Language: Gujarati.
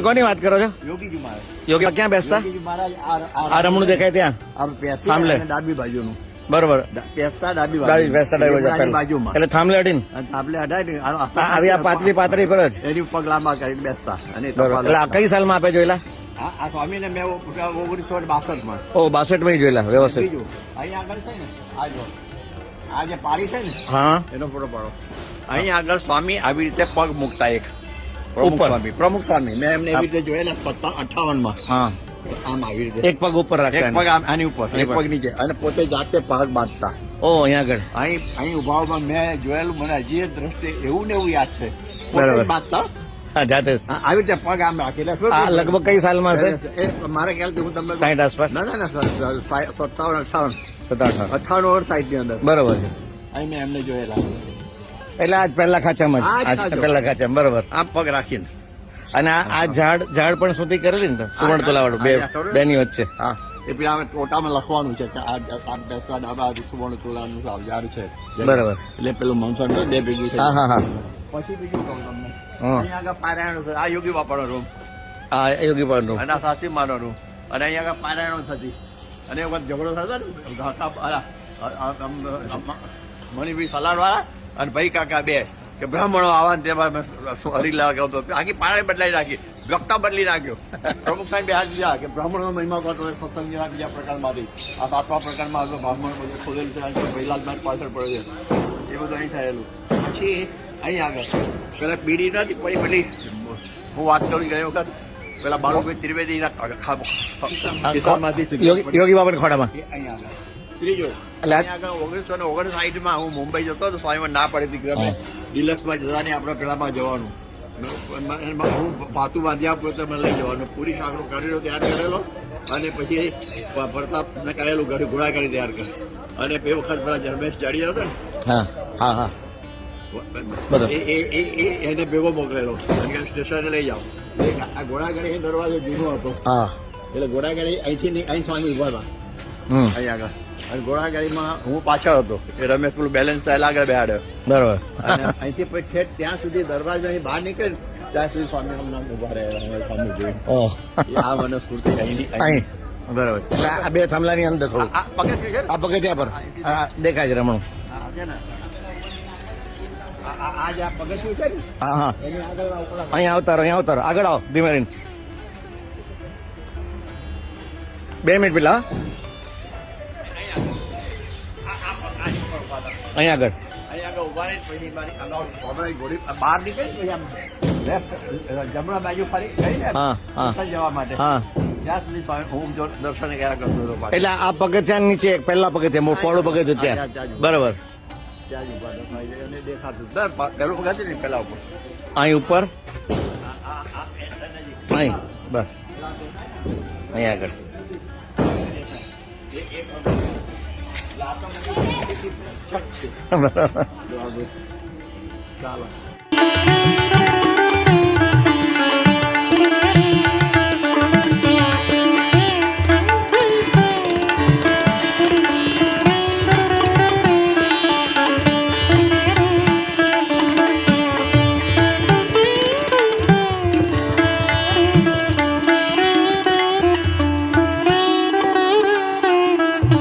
કોની વાત કરો છો? યોગીજી મહારાજ. યોગી ક્યાં બેસતા? યોગીજી મહારાજ આ રમણું દેખાય ત્યાં થાંભલે. ડાબી બાજુનું બરોબર. બેસતા ડાબી બેસતા ડાબી બાજુ. બાજુમાં એટલે થાંભલે અડીને થાંભલે અડાડી આવી આ પાતળી પર જ. એની પગ લાંબા કરીને બેસતા. અને બરોબર. એટલે આ કઈ સાલમાં આપે જોયેલા? આ સ્વામીને મેં 1962 ઓ 62 માં જોયેલા વ્યવસ્થિત. બીજું અહીં આગળ છે ને આ જો આ જે પાળી છે ને હા એનો ફોટો પાડો. અહીં આગળ સ્વામી આવી રીતે પગ મૂકતા એક પ્રમુખ સ્વામી મેં એમને એવી રીતે જોયેલા 58 માં. હા આમ આવી રીતે એક પગ ઉપર એક રાખતા. પગ આની ઉપર એક પગ નીચે અને પોતે જાતે પગ બાંધતા. ઓ અહીંયા આગળ અહીં ઉભામાં મેં જોયેલું મને હજી એ દ્રષ્ટિ એવું ને એવું યાદ છે. બરાબર. પોતે જ બાંધતા હા જાતે જ. આવી રીતે પગ આમ રાખી આ લગભગ કઈ સાલમાં છે? મારા ખ્યાલથી હું તમને 60 આસપાસ. ના 57 57 58 વર્ષ સાઈડ ની અંદર બરોબર છે. અહીં મેં એમને જોયેલા. એટલે આજ પહેલા ખાચામાં જ. આજ પહેલા ખાચામાં બરોબર. આમ પગ રાખીને અને આ ઝાડ પણ સુધી કરેલી ને સુવર્ણ તોલાવાળું બેની વચ્ચે. હા એ પેલા અમે ટોટામાં લખવાનું છે કે આ બેસતા ડાબા સુવર્ણ તોલાનું ઝાડ છે. બરાબર. એટલે પેલું મનસન બે ભેગી છે. હા હા હા. પછી બીજું કહું તમને હા. અહીંયા આગળ પારાયણ છે. આ યોગી બાપાનો રૂમ આ યોગી પાડનું. અને આ સાસી માનો રૂમ અને અહીંયા આગળ પારાયણો થતી અને એ વખત ઝઘડો થતો ને મણિભાઈ સલાડ વાળા અને ભાઈ કાકા બે કે બ્રાહ્મણો આવા તેમાં હરીલા હતો આખી પારાયણ બદલાઈ નાખી વક્તા બદલી નાખ્યો. પ્રમુખ સાહેબ હાથ દીધા કે બ્રાહ્મણો મહિમા કરતો સત્સંગ જેવા બીજા પ્રકારમાંથી આ 7મા પ્રકારમાં આગળ બ્રાહ્મણ બધું ખોલેલું છે. પહેલા જ પાછળ પડે છે એ બધું અહીં થયેલું. પછી અહીં આગળ પેલા બીડી નથી પછી પેલી હું વાત કરું ગઈ વખત પેલા બાળુભાઈ ત્રિવેદી યોગી બાબાના ખોડામાં. અહીં આગળ ત્રીજો એટલે આ- આગળ 1959 માં હું મુંબઈ જતો હતો. સ્વામીમાં ના પડી હતી કે તમે ડિલક્સમાં જતા નહીં આપણે પેલામાં જવાનું. હું પાતું બાંધી આપું તો મને લઈ જવાનું. પૂરી સાંકડો કરેલો તૈયાર કરેલો અને પછી પ્રતાપને કહેલું ઘરે ઘોડા કરી તૈયાર કરે અને એ વખત પેલા જન્મેશ ચડી હતો ને હા હા હા બરાબર. એને ભેગો મોકલેલો અને સ્ટેશને લઈ જાઓ. આ ઘોડાગાડી દરવાજો જૂનો હતો હા એટલે ઘોડાગાડી અહીંથી અહીં સ્વામી ઉભા હતા હમ અહીં આગળ. અને ઘોડાગાડીમાં હું પાછળ હતો એ રમેશ પેલું બેલેન્સ થયેલ આગળ બેહાડ્યો બરોબર. અને અહીંથી પછી ઠેઠ ત્યાં સુધી દરવાજો અહીં બહાર નીકળે ને ત્યાં સુધી સ્વામી નામ ઉભા રહ્યા સામે જોઈને. ઓહ આ મને સ્ફૂર્તિ અહીં બરાબર. એટલે આ બે થાંભલાની અંદર થોડું પગથિયું છે ને? આ પગથિયા પર હા દેખાય છે રમણું. આ છે ને આ જે આ પગથિયું છે ને હા હા એની આગળ ઉપલા અહીંયા આવતારો આગળ આવો ધીમે રહીને. 2 મિનિટ પેલા અહીંયા આગળ અહીં આગળ ઉભા રહી પછી ઘોડી બહાર નીકળી પછી આમ લેફ્ટ જમણા બાજુ ફરી ગઈ ને હા હા પાછળ જવા માટે હા. ત્યાં સુધી સ્વામી હું જો દર્શન કર્યા કરતો હતો પાછળ. એટલે આ પગથિયા નીચે પહેલા પગથિયા પોળું પગથિયું ત્યાં બરાબર. ત્યાં જ ઉભા હતા એને દેખાતું પેલું પગથિયું ને પેલા ઉપર અહીં ઉપર આ અહીં બસ અહીં આગળ. બરાબર. ચાલો